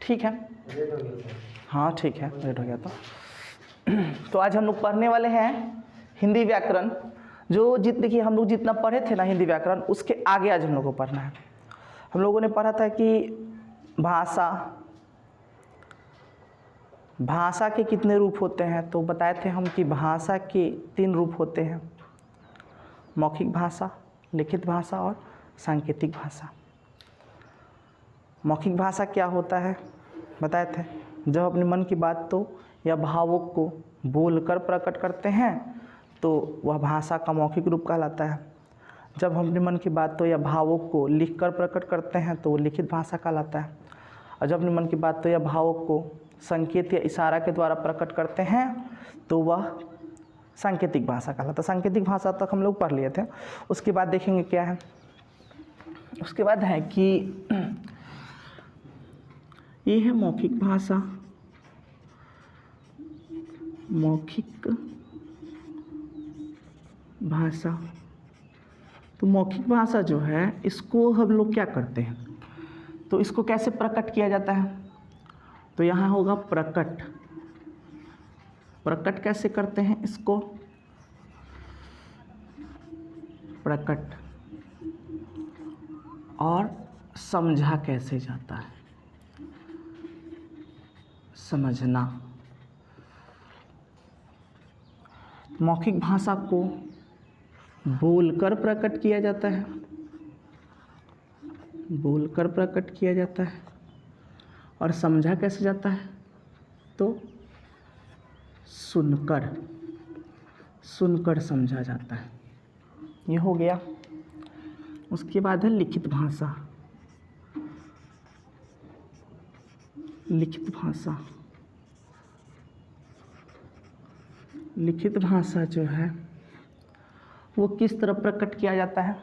ठीक है, हाँ ठीक है, लेट हो गया तो आज हम लोग पढ़ने वाले हैं हिंदी व्याकरण। जो देखिए हम लोग जितना पढ़े थे ना हिंदी व्याकरण, उसके आगे आज हम लोग को पढ़ना है। हम लोगों ने पढ़ा था कि भाषा के कितने रूप होते हैं, तो बताए थे हम कि भाषा के 3 रूप होते हैं, मौखिक भाषा, लिखित भाषा और सांकेतिक भाषा। मौखिक भाषा क्या होता है बताए थे, जब अपने मन की बात तो या भावों को बोलकर प्रकट करते हैं तो वह भाषा का मौखिक रूप कहलाता है। जब हम अपने मन की बात तो या भावों को लिखकर प्रकट करते हैं तो वो लिखित भाषा कहलाता है। और जब अपने मन की बात तो या भावों को संकेत या इशारा के द्वारा प्रकट करते हैं तो वह सांकेतिक भाषा कहलाता है। सांकेतिक भाषा तक हम लोग पढ़ लिए थे। उसके बाद देखेंगे क्या है, उसके बाद है कि ये है मौखिक भाषा। मौखिक भाषा, तो मौखिक भाषा जो है इसको हम लोग क्या करते हैं, तो इसको कैसे प्रकट किया जाता है, तो यहाँ होगा प्रकट। प्रकट कैसे करते हैं इसको, प्रकट। और समझा कैसे जाता है, समझना। मौखिक भाषा को बोलकर प्रकट किया जाता है, बोलकर प्रकट किया जाता है। और समझा कैसे जाता है, तो सुनकर, सुनकर समझा जाता है। ये हो गया। उसके बाद है लिखित भाषा। लिखित भाषा, लिखित भाषा जो है वो किस तरह प्रकट किया जाता है,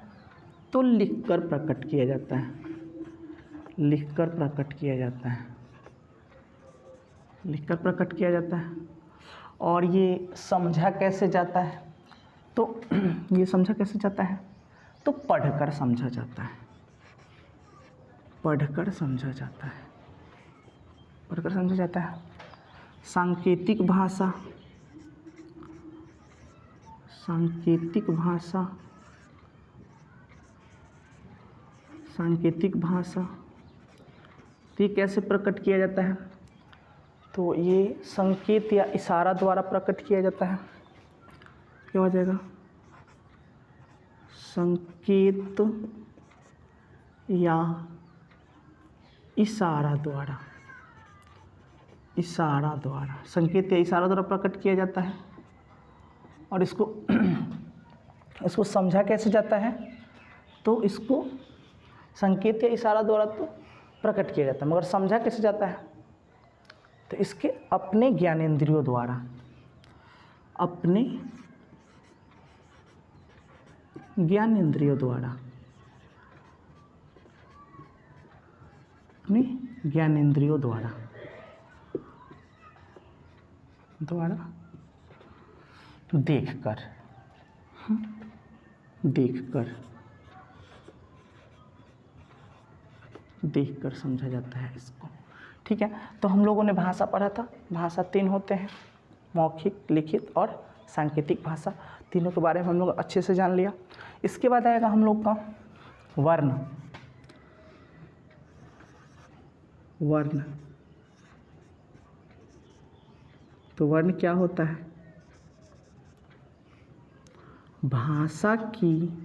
तो लिखकर प्रकट किया जाता है। लिखकर प्रकट किया जाता है, लिखकर प्रकट किया जाता है। और ये समझा कैसे जाता है, तो ये समझा कैसे जाता है, तो पढ़कर समझा जाता है। पढ़कर समझा जाता है, पढ़कर समझा जाता है। सांकेतिक भाषा, सांकेतिक भाषा, सांकेतिक भाषा, तो ये कैसे प्रकट किया जाता है, तो ये संकेत या इशारा द्वारा प्रकट किया जाता है। क्या हो जाएगा, संकेत या इशारा द्वारा, इशारा द्वारा, संकेत या इशारा द्वारा प्रकट किया जाता है। और इसको समझा कैसे जाता है, तो इसको संकेत या इशारा द्वारा तो प्रकट किया जाता है, मगर समझा कैसे जाता है, तो इसके अपने ज्ञानेंद्रियों द्वारा, अपने ज्ञानेंद्रियों द्वारा, अपने ज्ञानेंद्रियों द्वारा, देखकर, देखकर, देखकर समझा जाता है इसको। ठीक है, तो हम लोगों ने भाषा पढ़ा था। भाषा 3 होते हैं, मौखिक, लिखित और सांकेतिक भाषा। तीनों के बारे में हम लोग अच्छे से जान लिया। इसके बाद आएगा हम लोग का वर्ण। वर्ण, तो वर्ण क्या होता है, भाषा की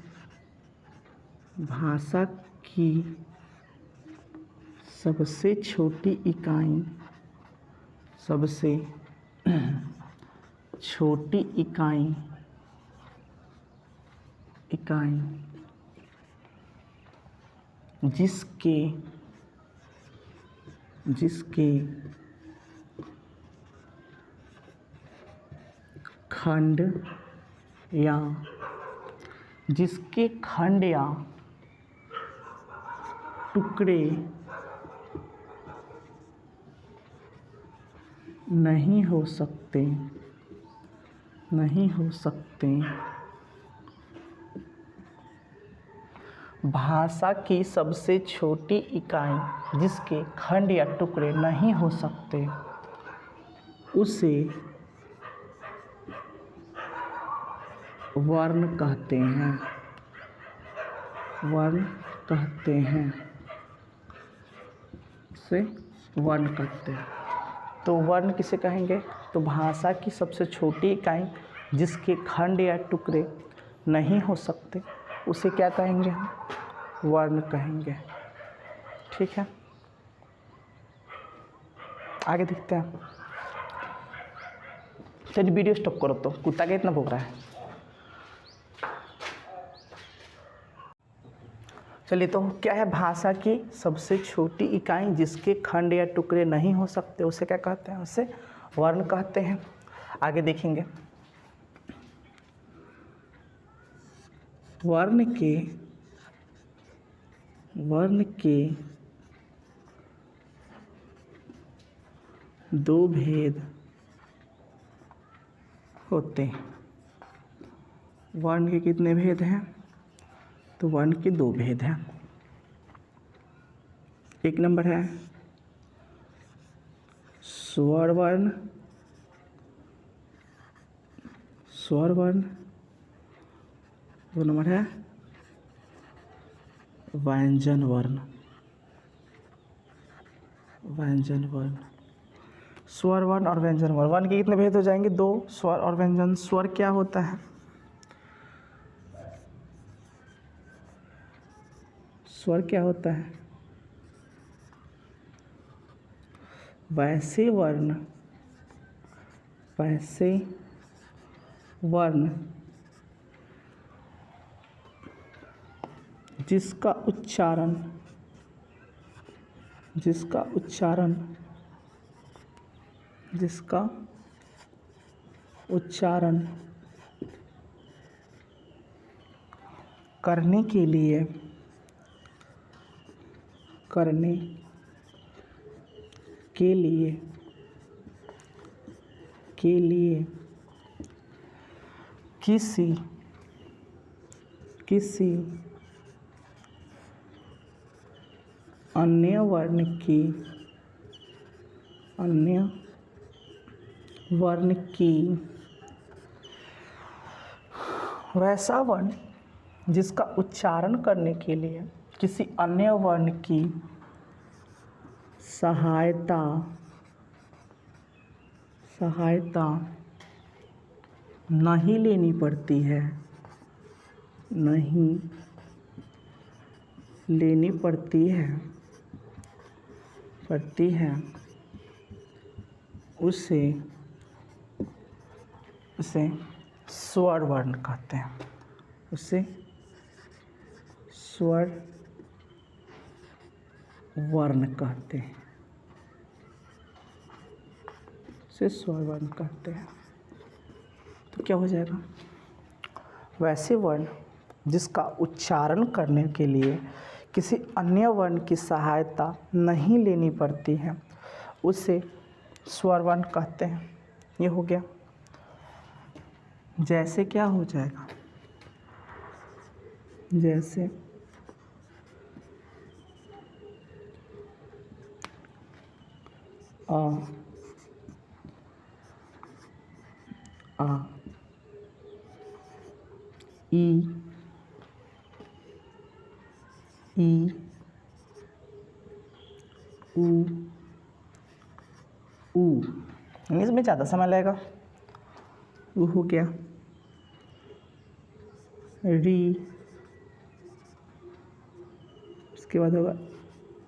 सबसे छोटी इकाई, सबसे छोटी इकाई जिसके खंड या टुकड़े नहीं हो सकते, भाषा की सबसे छोटी इकाई जिसके खंड या टुकड़े नहीं हो सकते उसे वर्ण कहते हैं। वर्ण कहते हैं, उसे वर्ण कहते हैं। तो वर्ण किसे कहेंगे? तो भाषा की सबसे छोटी इकाई जिसके खंड या टुकड़े नहीं हो सकते उसे क्या कहेंगे हम? वर्ण कहेंगे। ठीक है, आगे देखते हैं। चलिए वीडियो स्टॉप करो, तो कुत्ता क्या इतना भौंक रहा है। चलिए, तो क्या है भाषा की सबसे छोटी इकाई जिसके खंड या टुकड़े नहीं हो सकते उसे क्या कहते हैं? उसे वर्ण कहते हैं। आगे देखेंगे। वर्ण के दो भेद होते हैं। वर्ण के कितने भेद हैं? तो वर्ण के दो भेद हैं। एक नंबर है स्वर वर्ण, स्वर वर्ण। दो नंबर है व्यंजन वर्ण, व्यंजन वर्ण। स्वर वर्ण और व्यंजन वर्ण। वर्ण के कितने भेद हो जाएंगे? दो, स्वर और व्यंजन। स्वर क्या होता है? स्वर क्या होता है? वैसे वर्ण, वैसे वर्ण जिसका उच्चारण, जिसका उच्चारण, जिसका उच्चारण करने के लिए, करने के लिए, के लिए किसी, किसी अन्य वर्ण की, अन्य वर्ण की, वैसा वर्ण जिसका उच्चारण करने के लिए किसी अन्य वर्ण की सहायता, सहायता नहीं लेनी पड़ती है, नहीं लेनी पड़ती है, पड़ती है, उसे, उसे स्वर वर्ण कहते हैं। उसे स्वर वर्ण कहते हैं, उसे स्वर वर्ण कहते हैं। तो क्या हो जाएगा? वैसे वर्ण जिसका उच्चारण करने के लिए किसी अन्य वर्ण की सहायता नहीं लेनी पड़ती है उसे स्वर वर्ण कहते हैं। ये हो गया। जैसे क्या हो जाएगा? जैसे आ, आ, ई, ई, ऊ। इसमें ज़्यादा समय लगेगा। ऊ हो गया। री, उसके बाद होगा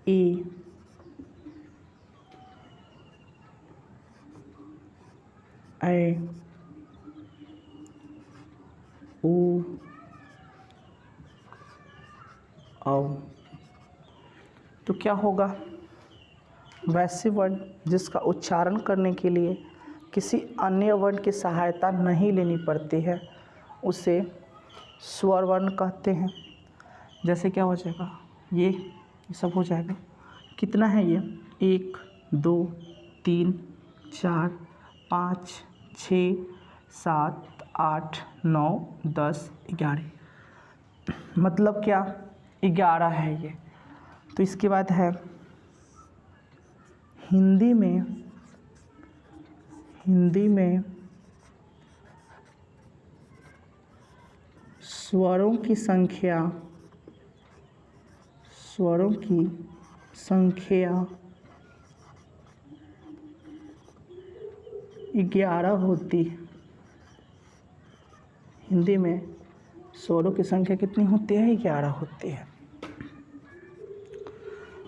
ई, ऐ, ऊ, औ। तो क्या होगा? वैसे वर्ण जिसका उच्चारण करने के लिए किसी अन्य वर्ण की सहायता नहीं लेनी पड़ती है उसे स्वर वर्ण कहते हैं। जैसे क्या हो जाएगा? ये सब हो जाएगा। कितना है ये? 1, 2, 3, 4, 5, 6, 7, 8, 9, 10, 11। मतलब क्या? 11 है ये। तो इसके बाद है हिंदी में स्वरों की संख्या 11 होती है। हिंदी में स्वरों की संख्या कितनी होती है? 11 होती है।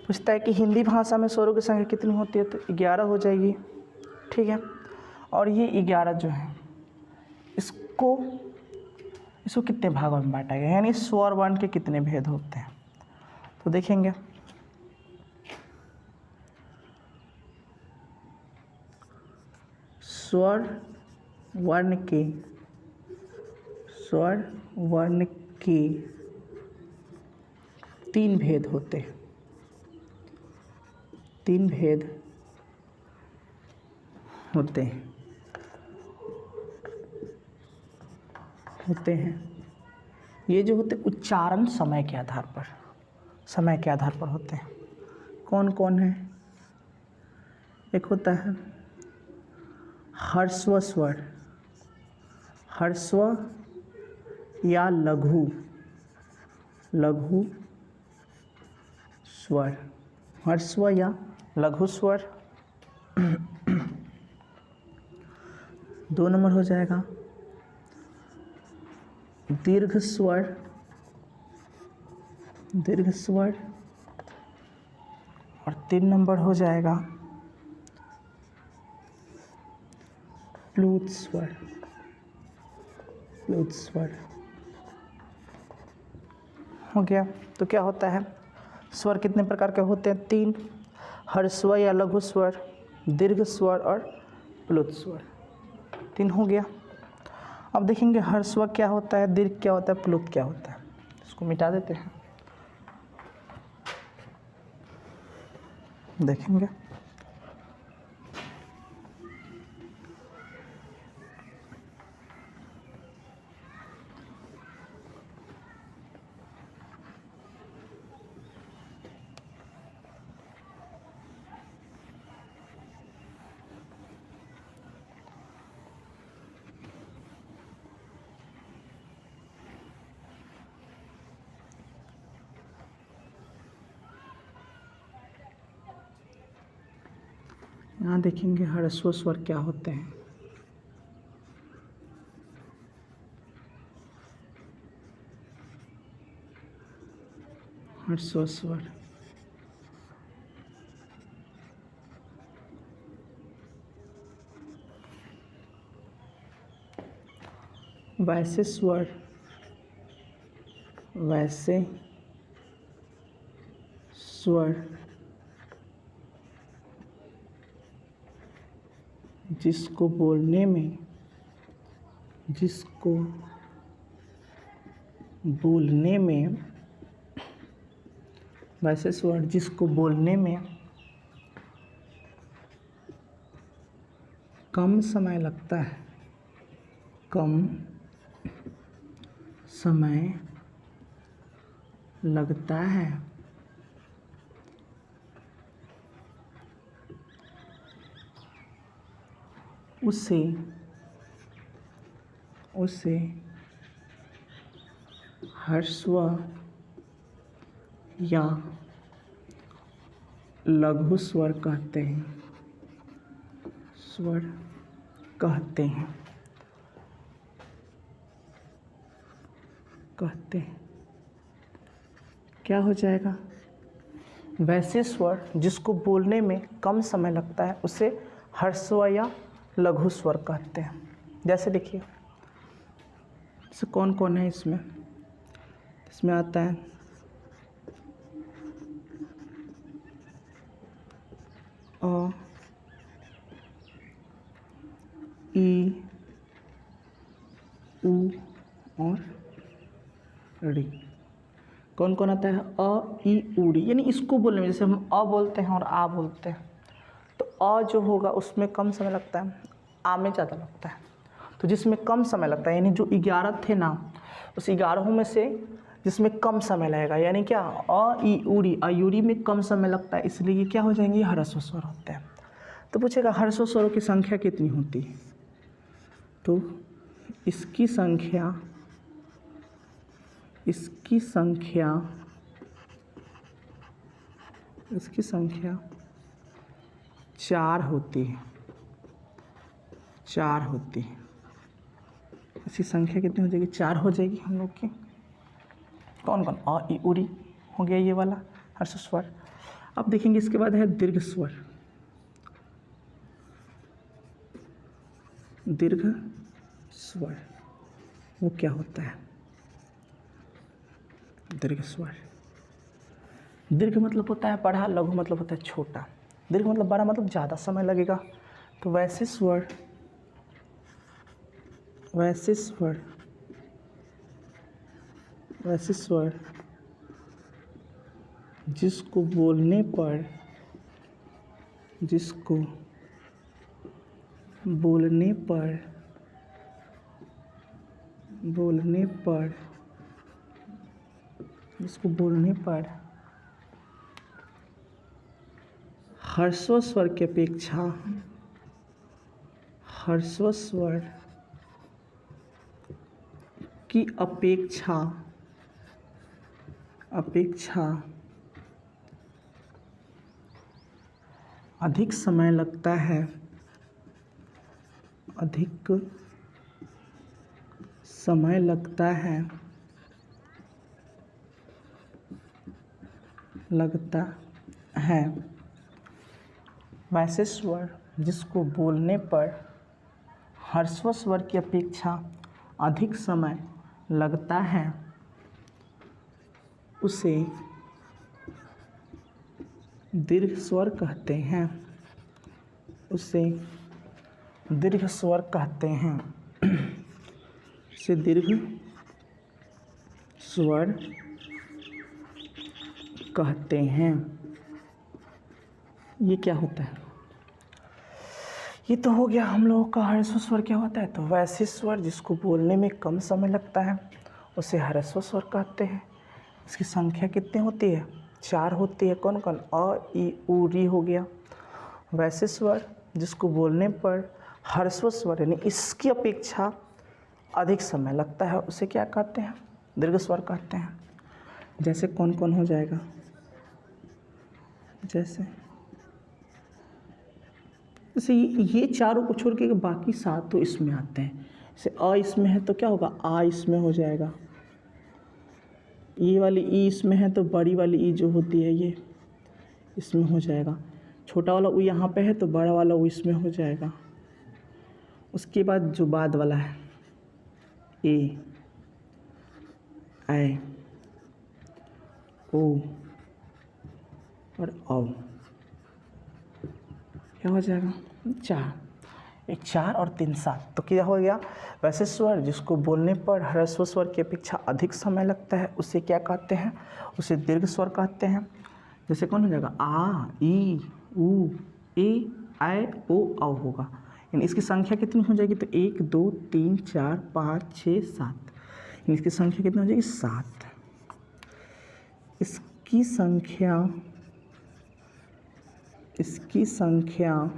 पूछता है कि हिंदी भाषा में स्वरों की संख्या कितनी होती है? तो 11 हो जाएगी, ठीक है। और ये 11 जो है इसको कितने भागों में बांटा गया, यानी स्वर वर्ण के कितने भेद होते हैं? तो देखेंगे स्वर वर्ण के 3 भेद होते हैं। 3 भेद होते हैं। ये जो होते उच्चारण समय के आधार पर होते हैं। कौन कौन है? एक होता है ह्रस्व स्वर, ह्रस्व या लघु स्वर, ह्रस्व या लघु स्वर। 2 नंबर हो जाएगा दीर्घ स्वर, और 3 नंबर हो जाएगा प्लुत स्वर। हो गया। तो क्या होता है, स्वर कितने प्रकार के होते हैं? 3, ह्रस्व या लघु स्वर, दीर्घ स्वर और प्लुत स्वर। 3 हो गया। अब देखेंगे ह्रस्व क्या होता है, दीर्घ क्या होता है, प्लुत क्या होता है। इसको मिटा देते हैं, देखेंगे। यहाँ देखेंगे ह्रस्व स्वर क्या होते हैं। ह्रस्व स्वर वैसे स्वर जिसको बोलने में वैसे स्वर जिसको बोलने में कम समय लगता है, उसे ह्रस्व या लघु स्वर कहते हैं। क्या हो जाएगा? वैसे स्वर जिसको बोलने में कम समय लगता है उसे ह्रस्व या लघु स्वर कहते हैं। जैसे देखिए, जैसे कौन कौन है इसमें आता है अ, ई, उ और ड़ी। कौन कौन आता है? अ, ई, उ, ड़ी। यानी इसको बोलने में, जैसे हम अ बोलते हैं और आ बोलते हैं, तो अ जो होगा उसमें कम समय लगता है, आ में ज़्यादा लगता है। तो जिसमें कम समय लगता है, यानी जो 11 थे ना, उस 11 में से जिसमें कम समय लगेगा, यानी क्या अ ई उरी, अयूरी में कम समय लगता है, इसलिए ये क्या हो जाएंगे, ह्रस्व स्वर होते हैं। तो पूछेगा ह्रस्व स्वरों की संख्या कितनी होती है, तो इसकी संख्या 4 होती है, 4 होती है। इसकी संख्या कितनी हो जाएगी, 4 हो जाएगी हम लोग की। कौन कौन, अ ई उरी हो गया ये वाला ह्रस्व स्वर। अब देखेंगे इसके बाद है दीर्घ स्वर। दीर्घ स्वर वो क्या होता है, दीर्घ स्वर, दीर्घ मतलब होता है बड़ा, लघु मतलब होता है छोटा। दीर्घ मतलब बड़ा मतलब ज़्यादा समय लगेगा। तो वैसे स्वर जिसको बोलने पर ह्रस्व स्वर की अपेक्षा अधिक समय लगता है, वैसे स्वर जिसको बोलने पर ह्रस्व स्वर की अपेक्षा अधिक समय लगता है उसे दीर्घ स्वर कहते हैं, उसे दीर्घ स्वर कहते हैं। ये क्या होता है, ये तो हो गया हम लोगों का ह्रस्व स्वर क्या होता है। तो वैसे स्वर जिसको बोलने में कम समय लगता है उसे ह्रस्व स्वर कहते हैं। इसकी संख्या कितनी होती है, 4 होती है। कौन कौन, अ ई उ री हो गया। वैसे स्वर जिसको बोलने पर ह्रस्व स्वर यानी इसकी अपेक्षा अधिक समय लगता है उसे क्या कहते हैं, दीर्घ स्वर कहते हैं। जैसे कौन कौन हो जाएगा, जैसे ये चारों को छोड़ के बाकी 7 तो इसमें आते हैं। जैसे अ इसमें है तो क्या होगा, आ इसमें हो जाएगा। ये वाली ई इसमें है तो बड़ी वाली ई जो होती है ये इसमें हो जाएगा। छोटा वाला ऊ यहाँ पे है तो बड़ा वाला ऊ इसमें हो जाएगा। उसके बाद जो बाद वाला है ए, ऐ, ओ और औ, क्या हो जाएगा, 4। 1 4 और 3 7। तो क्या हो गया, वैसे स्वर जिसको बोलने पर ह्रस्व स्वर की अपेक्षा अधिक समय लगता है उसे क्या कहते हैं, उसे दीर्घ स्वर कहते हैं। जैसे कौन हो जाएगा, आ ई उ ए ऐ ओ औ होगा। यानी इसकी संख्या कितनी हो जाएगी, तो 1 2 3 4 5 6 7। यानी इसकी संख्या कितनी हो जाएगी, 7। इसकी संख्या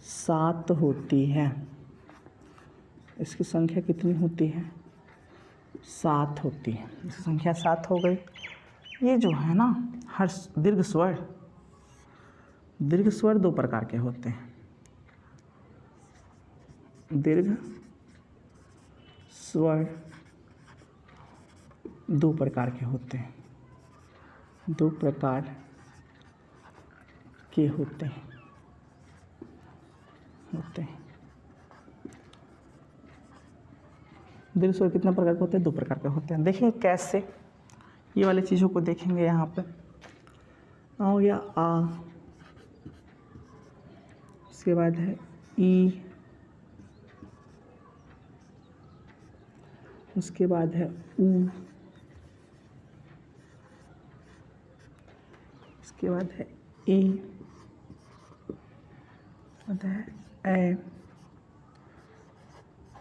7 होती है। इसकी संख्या कितनी होती है, 7 होती है। इसकी संख्या 7 हो गई। ये जो है ना हर दीर्घ स्वर 2 प्रकार के होते हैं। दीर्घ स्वर 2 प्रकार के होते हैं, 2 प्रकार के होते हैं। दीर्घ स्वर कितना प्रकार के होते हैं, 2 प्रकार के होते हैं। देखेंगे कैसे, ये वाली चीज़ों को देखेंगे। यहाँ पे हो गया आ, उसके बाद है ई, उसके बाद है ऊ, उसके बाद है ए, बाद है ऐ,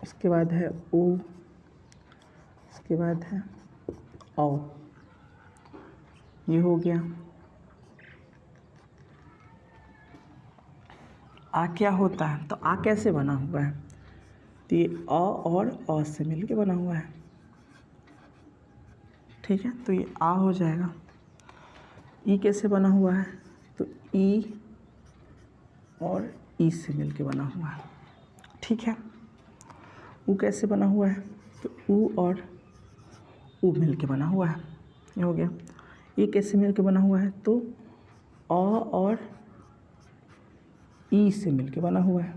उसके बाद है ओ, इसके बाद है औ, ये हो गया। आ क्या होता है, तो आ कैसे बना हुआ है, तो ये अ और अ से मिलके बना हुआ है, ठीक है। तो ये आ हो जाएगा। ई कैसे बना हुआ है, तो ई और ई से मिलके बना हुआ है, ठीक है। ऊ कैसे बना हुआ है, तो ऊ और ऊ मिलके बना हुआ है, ये हो गया। ये कैसे मिलके बना हुआ है, तो अ और ई से मिलके बना हुआ है।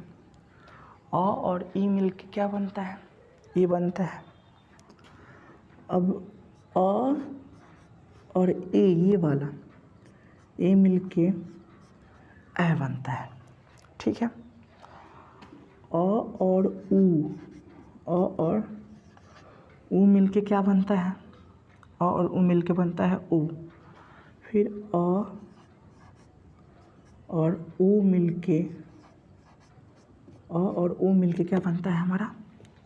अ और ई मिलके क्या बनता है, ये बनता है। अब अ और ए, ये वाला ए मिलके ए बनता है, ठीक है। अ और ऊ, अ और ऊ मिलके क्या बनता है, अ और ऊ मिलके बनता है ऊ। फिर अ और ऊ मिलके, अ और ऊ मिलके क्या बनता है हमारा,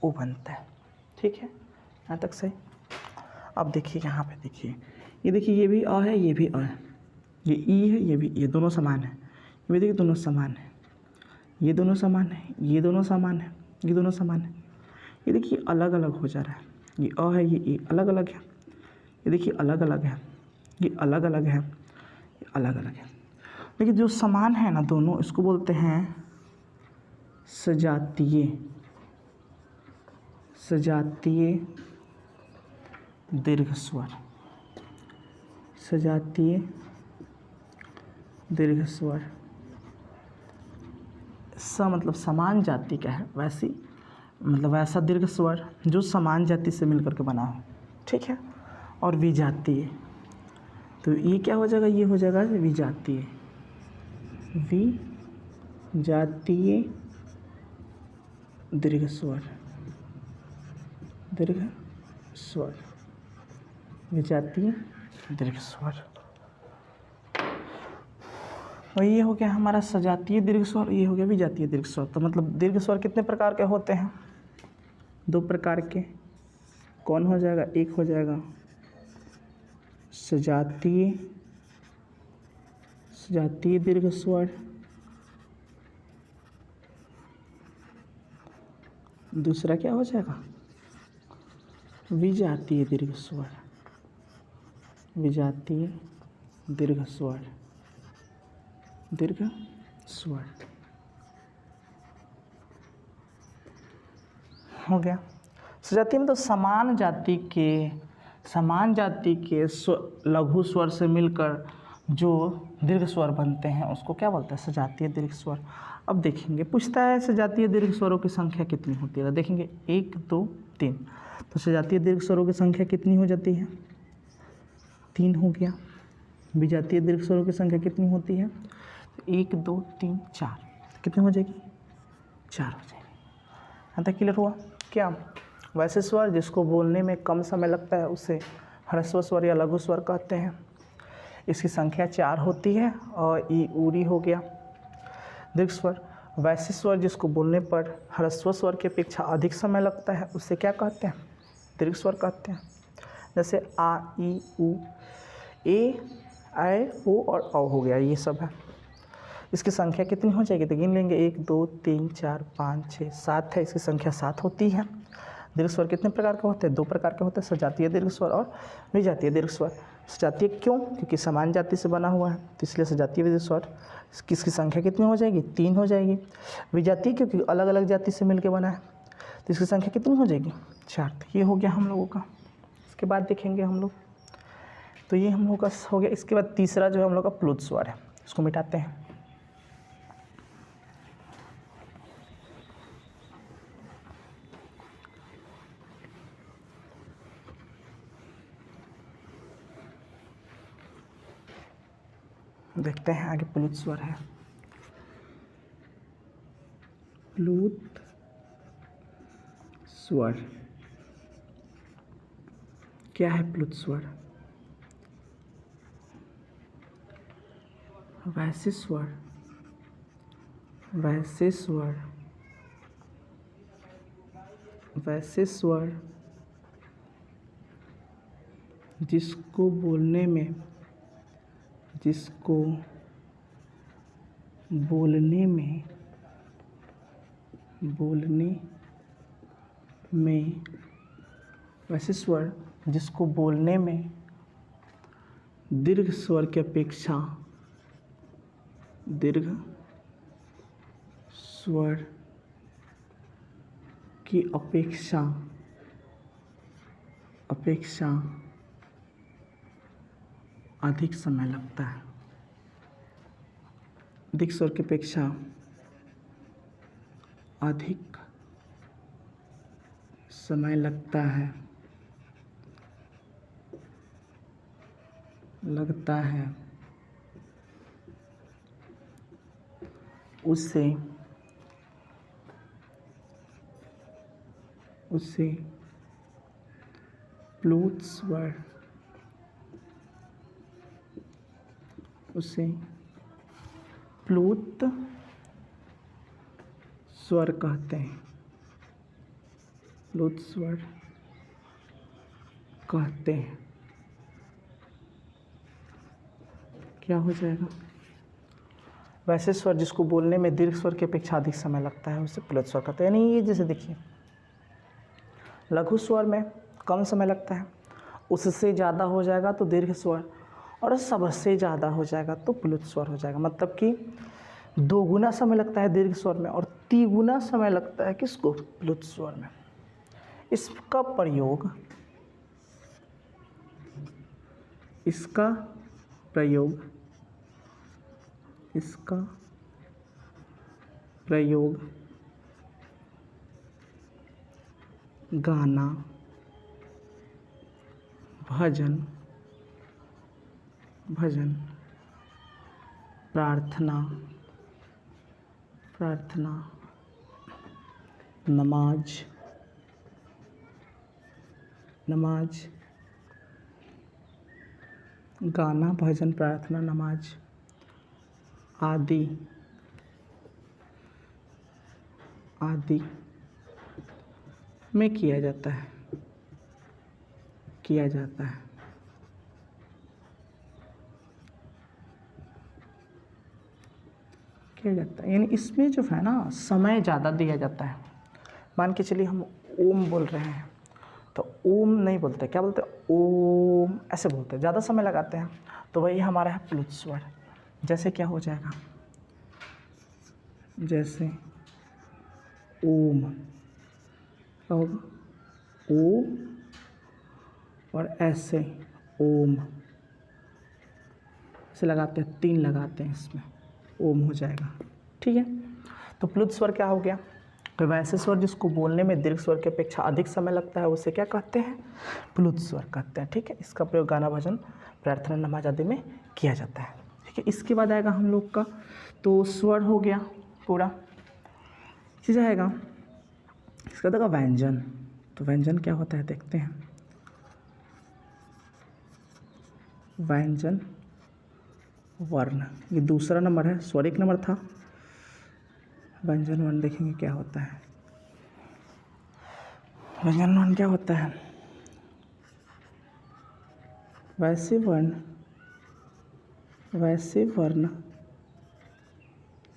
ओ बनता है, ठीक है। यहाँ तक सही। अब देखिए यहाँ पे देखिए, ये देखिए ये भी अ है, ये भी अ है, ये ई है, ये भी, ये दोनों समान है। ये देखिए दोनों समान है, ये दोनों समान है, ये दोनों समान है, ये दोनों समान है। ये देखिए अलग अलग हो जा रहा है, ये अ है, ये ई अलग अलग है। ये देखिए अलग अलग है, ये अलग अलग है, ये अलग अलग है। लेकिन जो समान है ना दोनों, इसको बोलते हैं सजातीय, सजातीय दीर्घ स्वर, सजातीय दीर्घ स्वर। स मतलब समान जाति का है, वैसी मतलब वैसा दीर्घ स्वर जो समान जाति से मिलकर के बना हो, ठीक है। और विजातीय, तो ये क्या हो जाएगा, ये हो जाएगा विजातीय, विजातीय दीर्घ स्वर, दीर्घ स्वर, विजातीय दीर्घ स्वर। और ये हो गया हमारा सजातीय दीर्घ स्वर, ये हो गया विजातीय दीर्घ स्वर। तो मतलब दीर्घ स्वर कितने प्रकार के होते हैं, 2 प्रकार के। कौन हो जाएगा, एक हो जाएगा सजातीय, सजातीय दीर्घ स्वर, दूसरा क्या हो जाएगा, विजातीय दीर्घ स्वर, विजातीय दीर्घ स्वर, दीर्घ स्वर हो गया। सजातीय में तो समान जाति के लघु स्वर से मिलकर जो दीर्घ स्वर बनते हैं उसको क्या बोलते हैं, सजातीय दीर्घ स्वर। अब देखेंगे, पूछता है सजातीय दीर्घ स्वरों की संख्या कितनी होती है, तो देखेंगे 1 2 3। तो सजातीय दीर्घ स्वरों की संख्या कितनी हो जाती है, 3 हो गया। विजातीय दीर्घ स्वरों की संख्या कितनी होती है, 1 2 3 4, कितनी हो जाएगी, 4 हो जाएगी। यहाँ तक क्लियर हुआ क्या। वैसे स्वर जिसको बोलने में कम समय लगता है उसे ह्रस्व स्वर या लघु स्वर कहते हैं। इसकी संख्या 4 होती है। और ई ऊरी हो गया दीर्घ स्वर। वैसे स्वर जिसको बोलने पर ह्रस्व स्वर की अपेक्षा अधिक समय लगता है उसे क्या कहते हैं, दीर्घ स्वर कहते हैं। जैसे आ ई ऊ, ए ऐ ओ और औ हो गया, ये सब है। इसकी संख्या कितनी हो जाएगी, तो गिन लेंगे 1 2 3 4 5 6 7 है, इसकी संख्या 7 होती है। दीर्घ स्वर कितने प्रकार के होते हैं, 2 प्रकार के होते हैं, सजातीय दीर्घ स्वर और विजातीय दीर्घ स्वर। सजातीय क्यों, क्योंकि समान जाति से बना हुआ है, तो इसलिए सजातीय दीर्घ स्वर। किसकी संख्या कितनी हो जाएगी, 3 हो जाएगी। विजातीय क्योंकि अलग अलग जाति से मिलकर बना है, तो इसकी संख्या कितनी हो जाएगी, 4। ये हो गया हम लोगों का। इसके बाद देखेंगे हम लोग, तो ये हम लोग का हो गया। इसके बाद तीसरा जो है हम लोग का प्लुत स्वर है, इसको मिटाते हैं। देखते हैं आगे प्लुत स्वर है। प्लुत स्वर क्या है, प्लुत स्वर वैसे स्वर, वैसे स्वर, वैसे स्वर जिसको बोलने में वैसे स्वर जिसको बोलने में दीर्घ स्वर की अपेक्षा अधिक समय लगता है। अधिक स्वर की अपेक्षा अधिक समय लगता है उसे प्लुत स्वर कहते हैं। क्या हो जाएगा? वैसे स्वर जिसको बोलने में दीर्घ स्वर की अपेक्षा अधिक समय लगता है उसे प्लुत स्वर कहते हैं। यानी ये जैसे देखिए, लघु स्वर में कम समय लगता है, उससे ज़्यादा हो जाएगा तो दीर्घ स्वर, और सबसे ज़्यादा हो जाएगा तो प्लुत स्वर हो जाएगा। मतलब कि 2 गुना समय लगता है दीर्घ स्वर में और 3 गुना समय लगता है किसको? प्लुत स्वर में। इसका प्रयोग गाना, भजन, प्रार्थना, नमाज गाना, भजन, प्रार्थना, नमाज आदि में किया जाता है। यानी इसमें जो है ना, समय ज़्यादा दिया जाता है। मान के चलिए हम ओम बोल रहे हैं तो ओम नहीं बोलते, क्या बोलते हैं? ओम, ऐसे बोलते हैं, ज़्यादा समय लगाते हैं। तो वही हमारा है प्लुत स्वर। जैसे क्या हो जाएगा? जैसे ओम, क्या होगा? ओ, और ऐसे ओम, ऐसे लगाते हैं, 3 लगाते हैं, इसमें ओम हो जाएगा। ठीक है, तो प्लुत स्वर क्या हो गया? तो वैसे स्वर जिसको बोलने में दीर्घ स्वर की अपेक्षा अधिक समय लगता है उसे क्या कहते हैं? प्लुत स्वर कहते हैं। ठीक है, इसका प्रयोग गाना, भजन, प्रार्थना, नमाज आदि में किया जाता है। ठीक है, इसके बाद आएगा हम लोग का, तो स्वर हो गया पूरा। चीज़ आएगा इसका देखा व्यंजन। तो व्यंजन क्या होता है देखते हैं। व्यंजन वर्ण, ये दूसरा नंबर है, स्वर 1 नंबर था। व्यंजन वर्ण देखेंगे क्या होता है। व्यंजन वर्ण क्या होता है? वैसे वर्ण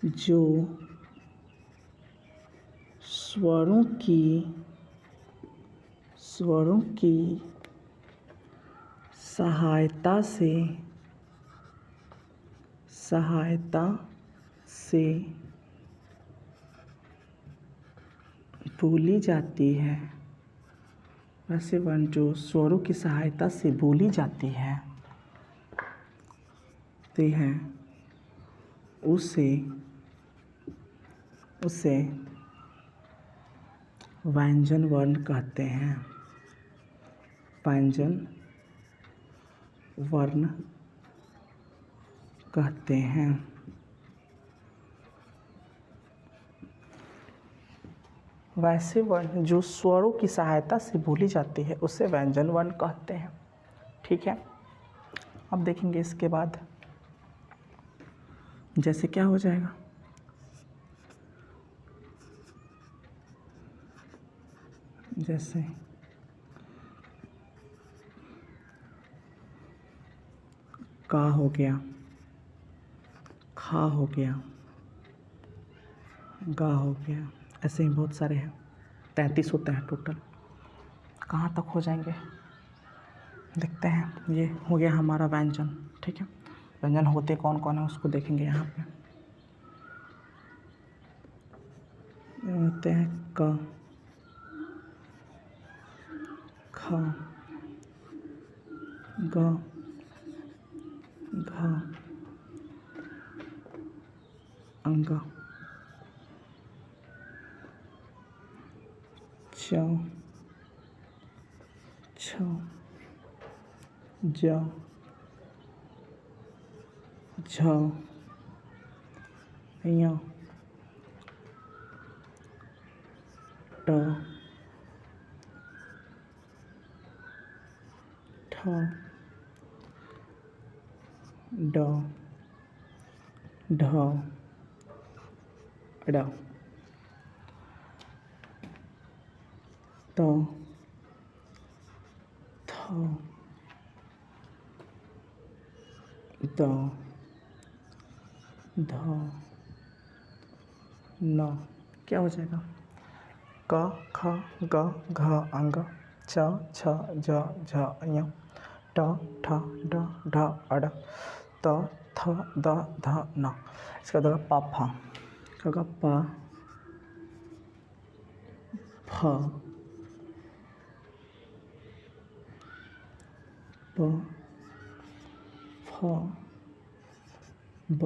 जो स्वरों की सहायता से बोली जाती है। वैसे वर्ण जो स्वरों की सहायता से बोली जाती है ते हैं उसे व्यंजन वर्ण कहते हैं। व्यंजन वर्ण कहते हैं। वैसे वर्ण जो स्वरों की सहायता से बोली जाती है उसे व्यंजन वर्ण कहते हैं। ठीक है, अब देखेंगे इसके बाद जैसे क्या हो जाएगा। जैसे का हो गया, खा हो गया, गा हो गया, ऐसे ही बहुत सारे हैं, 33 होते हैं टोटल। कहाँ तक हो जाएंगे देखते हैं। ये हो गया हमारा व्यंजन, ठीक है। व्यंजन होते कौन कौन है उसको देखेंगे यहाँ पे। होते हैं क, ख, ग, घ, अंग, च, छ, ज, झ, य, ट, ठ, ड, ढ, ड़, त, थ, द, ध, न। क्या हो जाएगा? क, ख, ग, घ, अंग, च, छ, ज, झ, ञ, ट, ठ, ड, ढ, अड़, त, थ, द, ध, न। इसका होगा पा फा, होगा पा फ, प, फ, ब,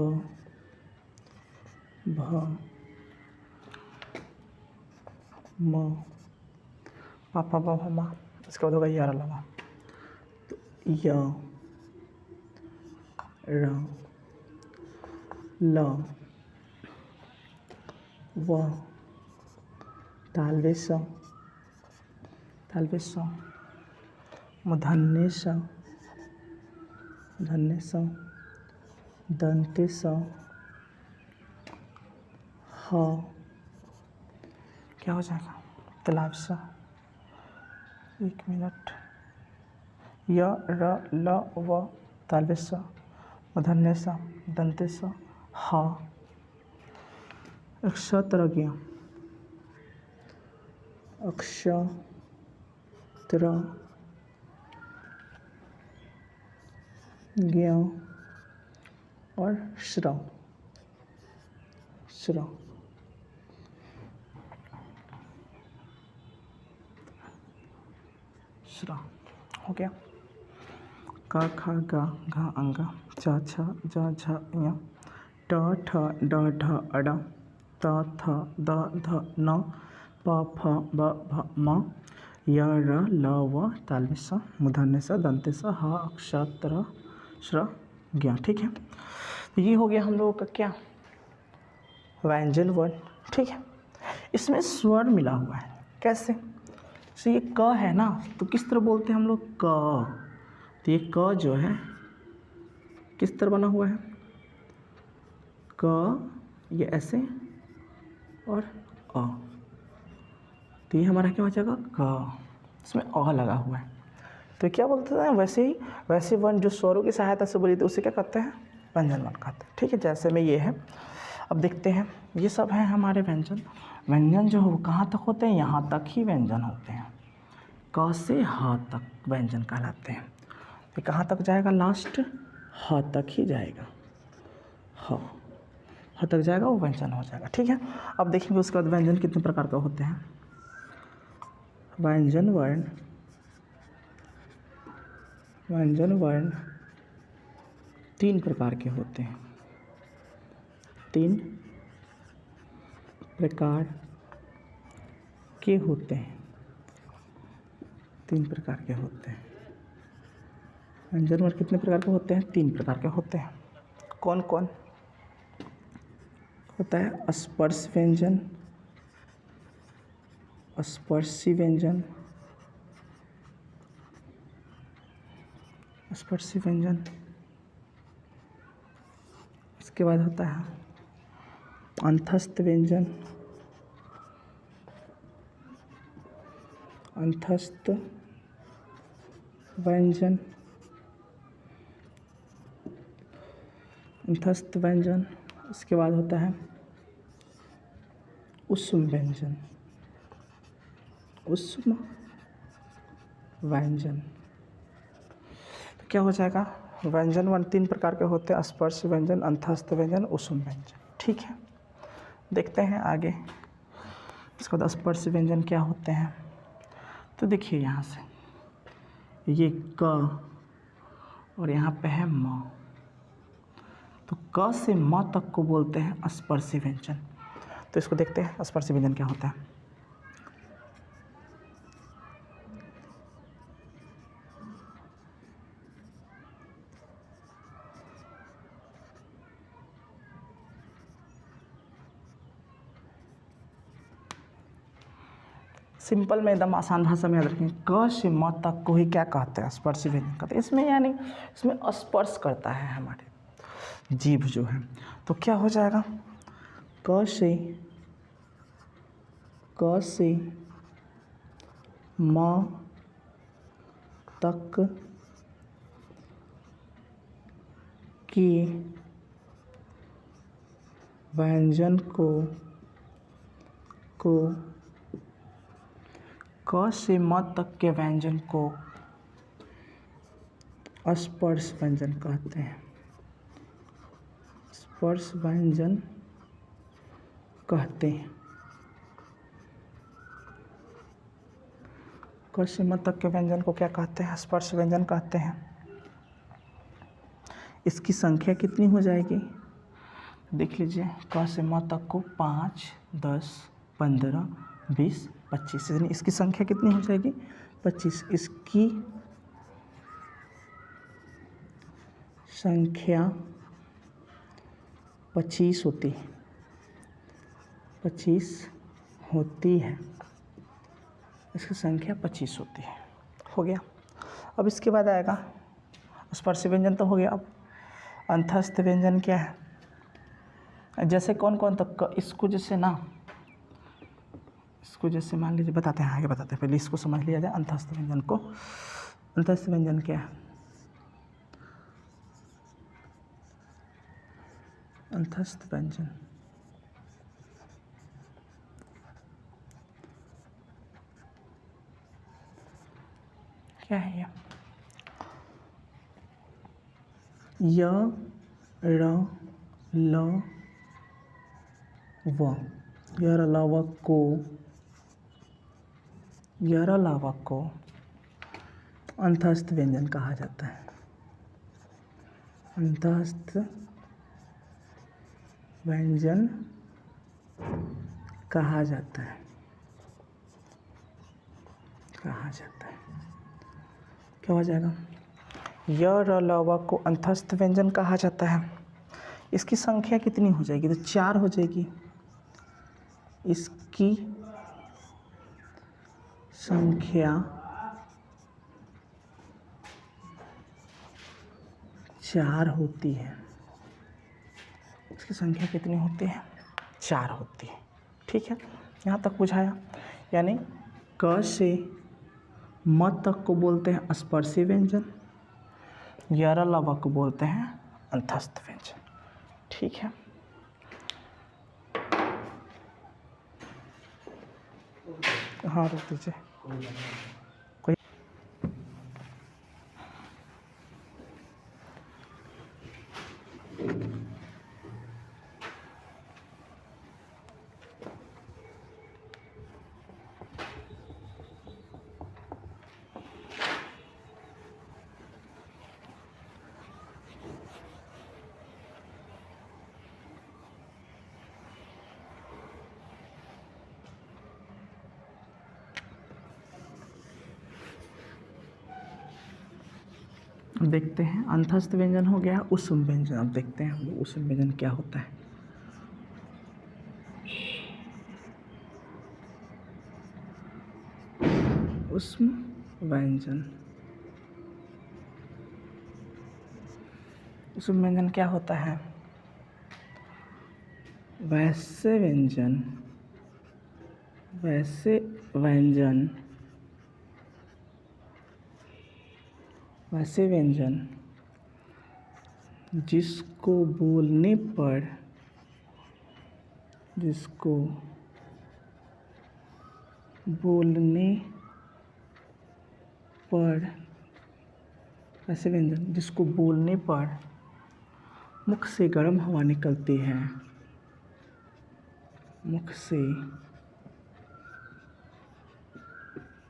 भ, म, पापा बाबा माँ। इसका बाद होगा यार लगा, तो य, र, ल, व, तालवे स, मूर्धन्य स, दंते स, ह। क्या हो जाएगा? तालाब सा। 1 मिनट। य, र, ल, व, तालवे स, मूर्धन्य स, दंते स, ह। अक्षत्र गया, अक्षत्र ज्ञ और श्र, हो गया। क, ख, ग, घ, अंग, च, छ, ज, झ, ञ, ट, ठ, ड, ढ, अड़, त, थ, द, ध, न, प, फ, ब, भ, म, य, र, ल, व, तालवे स, मूर्धन्य स, दंते स, ह। अक्षत्र श्र ज्ञ। ठीक है, तो ये हो गया हम लोगों का क्या? व्यंजन वर्ण। ठीक है, इसमें स्वर मिला हुआ है। कैसे? तो ये क है ना, तो किस तरह बोलते हैं हम लोग? क। तो ये क जो है किस तरह बना हुआ है? क, ये ऐसे और अ, तो ये हमारा क्या हो जाएगा? क। इसमें अ लगा हुआ है, तो क्या बोलते हैं? वैसे वर्ण जो स्वरों की सहायता से बोली, तो उसे क्या कहते हैं? व्यंजन वर्ण कहते हैं। ठीक है, जैसे में ये है। अब देखते हैं, ये सब हैं हमारे व्यंजन। व्यंजन जो है वो कहाँ तक होते हैं? यहाँ तक ही व्यंजन होते हैं। क से ह तक व्यंजन कहलाते हैं। ये कहाँ तक जाएगा? लास्ट ह तक ही जाएगा। ह तक जाएगा, वो व्यंजन हो जाएगा। ठीक है, अब देखेंगे उसके बाद व्यंजन कितने प्रकार का होते हैं। व्यंजन वर्ण 3 प्रकार के होते हैं। 3 प्रकार के होते हैं। 3 प्रकार के होते हैं। व्यंजन वर्ण कितने प्रकार के होते हैं? 3 प्रकार के होते हैं। कौन कौन होता है? स्पर्श व्यंजन, स्पर्शी व्यंजन, स्पर्शी व्यंजन। इसके बाद होता है अंतस्थ व्यंजन, व्यंजन। अंतस्थ व्यंजन। इसके बाद होता है ऊष्म व्यंजन। ऊष्म व्यंजन तो क्या हो जाएगा, व्यंजन वन 3 प्रकार के होते हैं, स्पर्श व्यंजन, अंतस्थ व्यंजन, ऊष्म व्यंजन। ठीक है, देखते हैं आगे। इसके बाद स्पर्श व्यंजन क्या होते हैं, तो देखिए यहाँ से ये क और यहाँ पे है म, तो क से म तक को बोलते हैं स्पर्शी व्यंजन। तो इसको देखते हैं स्पर्शी व्यंजन क्या होता है। सिंपल में एकदम आसान भाषा में याद रखें, क से म तक को ही क्या कहते हैं, स्पर्श व्यंजन कहते हैं। इसमें यानी इसमें स्पर्श करता है हमारे जीभ जो है, तो क्या हो जाएगा, क से म तक की व्यंजन को क से म तक के व्यंजन को स्पर्श व्यंजन कहते हैं। स्पर्श व्यंजन कहते हैं। क से म तक के व्यंजन को क्या कहते हैं, स्पर्श व्यंजन कहते हैं। इसकी संख्या कितनी हो जाएगी, देख लीजिए, क से म तक को 5, 10, 15, 20, 25, यानी इसकी संख्या कितनी हो जाएगी, 25। इसकी संख्या 25 होती है, 25 होती है, इसकी संख्या 25 होती है। हो गया। अब इसके बाद आएगा स्पर्श व्यंजन तो हो गया। अब अंतस्थ व्यंजन क्या है, जैसे कौन कौन तक, इसको जैसे ना, इसको जैसे मान लीजिए, बताते हैं आगे बताते हैं, पहले इसको समझ लिया जाए अंतस्थ व्यंजन को। अंतस्थ व्यंजन क्या है, अंतस्थ व्यंजन क्या है, य, र, ल, व, यर अलावा को, यर अलावा को अंतस्थ व्यंजन कहा जाता है। अंतस्थ व्यंजन कहा जाता है, कहा जाता है। क्या हो जाएगा, यर अलावा को अंतस्थ व्यंजन कहा जाता है। इसकी संख्या कितनी हो जाएगी, तो 4 हो जाएगी। इसकी संख्या 4 होती है। इसकी संख्या कितनी होती है, 4 होती है। ठीक है, यहाँ तक बुझाया। यानी क से म तक को बोलते हैं स्पर्शी व्यंजन, यर अलावा को बोलते हैं अंतस्थ व्यंजन। ठीक है, हाँ रुक दीजिए। कोई देखते हैं, अंतस्थ व्यंजन हो गया, ऊष्म व्यंजन। अब देखते हैं हम लोग ऊष्म व्यंजन क्या होता है। ऊष्म व्यंजन, ऊष्म व्यंजन क्या होता है, वैसे व्यंजन, वैसे व्यंजन, वैसे व्यंजन जिसको बोलने पर ऐसे व्यंजन जिसको बोलने पर मुख से गर्म हवा निकलती है, मुख से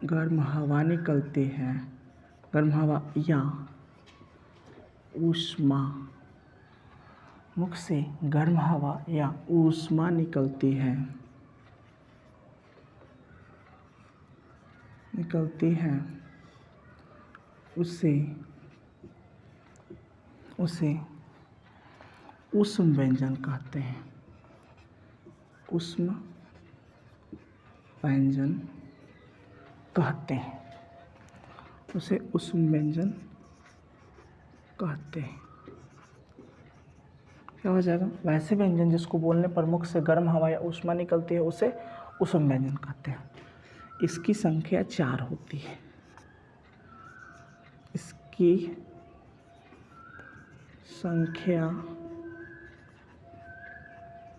गर्म हवा निकलती है, गर्म हवा या ऊष्मा, मुख से गर्म हवा या ऊष्मा निकलती है, उसे ऊष्म व्यंजन कहते हैं। ऊष्म व्यंजन कहते हैं, उसे ऊष्म व्यंजन कहते हैं। क्या हो जाएगा? वैसे व्यंजन जिसको बोलने पर मुख से गर्म हवा या ऊष्मा निकलती है उसे ऊष्म व्यंजन कहते हैं। इसकी संख्या 4 होती है। इसकी संख्या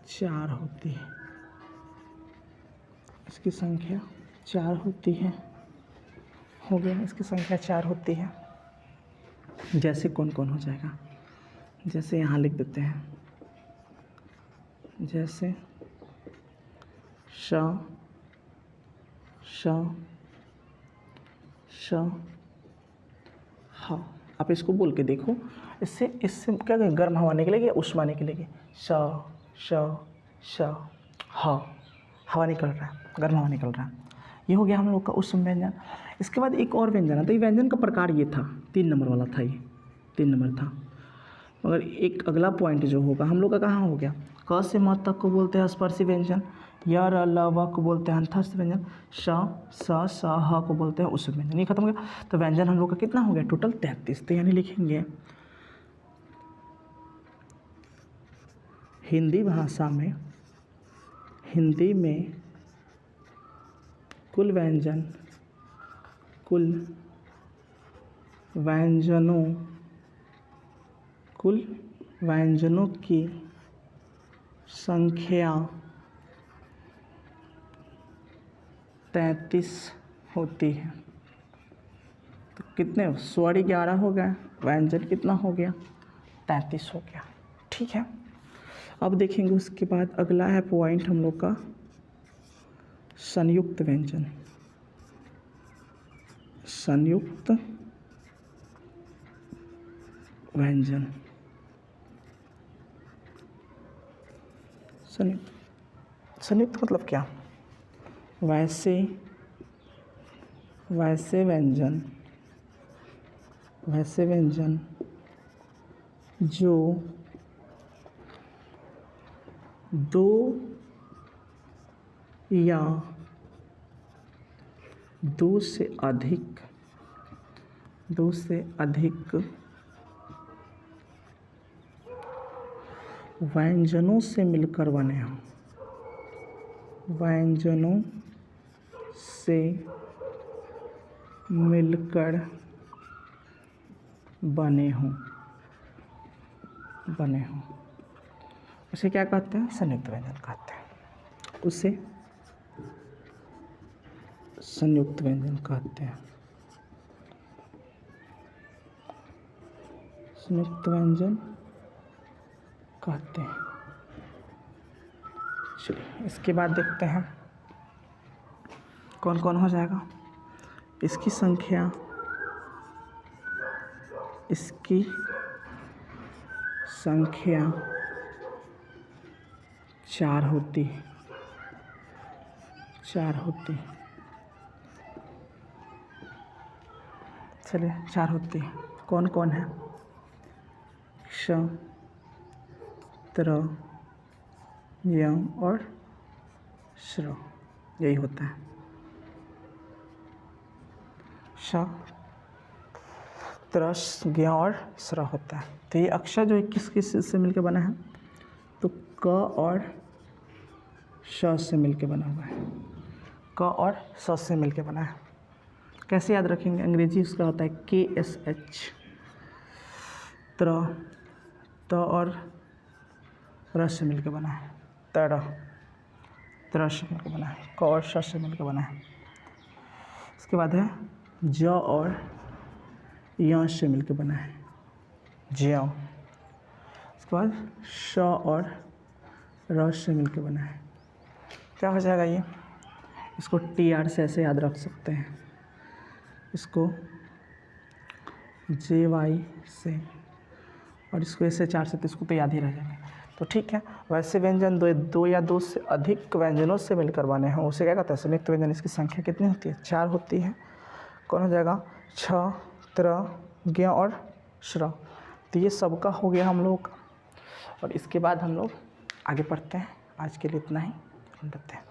4 होती है। इसकी संख्या 4 होती है। हो गया, इसकी संख्या 4 होती है। जैसे कौन कौन हो जाएगा? जैसे यहाँ लिख देते हैं, जैसे श ह। आप इसको बोल के देखो, इससे क्या गर्म हवा निकलेगी या ऊष्मा निकलेगी? श ह, हवा निकल रहा है, गर्म हवा निकल रहा है। ये हो गया हम लोग का ऊष्म व्यंजन। इसके बाद एक और व्यंजन है, तो ये व्यंजन का प्रकार ये था, 3 नंबर वाला था, ये 3 नंबर था। मगर एक अगला पॉइंट जो होगा हम लोग का कहाँ हो गया? क से म तक को बोलते हैं स्पर्शी व्यंजन, य र ल व को बोलते हैं अंतस्थ व्यंजन, श स ह को बोलते हैं ऊष्म व्यंजन। ये खत्म हो गया। तो व्यंजन हम लोग का कितना हो गया? टोटल 33। तो यानी लिखेंगे हिंदी भाषा में, हिंदी में कुल व्यंजनों की संख्या 33 होती है। तो कितने? स्वर 11 हो गया, व्यंजन कितना हो गया? 33 हो गया। ठीक है। अब देखेंगे उसके बाद अगला है पॉइंट हम लोग का संयुक्त व्यंजन। संयुक्त व्यंजन, संयुक्त मतलब क्या? वैसे व्यंजन जो 2 या 2 से अधिक व्यंजनों से मिलकर बने हों, व्यंजनों से मिलकर बने हों, उसे क्या कहते हैं? संयुक्त व्यंजन कहते हैं। उसे संयुक्त व्यंजन कहते हैं। संयुक्त व्यंजन कहते हैं। चलिए इसके बाद देखते हैं कौन कौन हो जाएगा। इसकी संख्या 4 होती है। 4 होती है। चलिए 4 होती है। कौन कौन है? क्ष, त्र, य और श्र, यही होता है। श, त्र, ज्ञ और श्र होता है। तो ये अक्षर जो किस से मिलकर बना है? तो क और श से मिलकर बना हुआ है। क और श से मिलकर बना है। कैसे याद रखेंगे? अंग्रेजी उसका होता है KSH। त्र, त और र से मिलकर बना है, तरह, तरह से मिलकर बना है। क और श से मिलकर बना है। इसके बाद है ज और य से मिलकर बना है, ज्यों। इसके बाद श और र से मिलकर बना है। क्या हो जाएगा ये? इसको टी आर से ऐसे याद रख सकते हैं, इसको जे वाई से, और इसको ऐसे 4 से, तो इसको तो याद ही रह जाएगा। तो ठीक है, वैसे व्यंजन दो या दो से अधिक व्यंजनों से मिलकर बने हैं, उसे क्या कहते हैं? संयुक्त व्यंजन। इसकी संख्या कितनी होती है? 4 होती है। कौन हो जाएगा? छ, त्र, ज्ञ और श्र। तो ये सबका हो गया हम लोग का। और इसके बाद हम लोग आगे पढ़ते हैं। आज के लिए इतना ही, रहते हैं।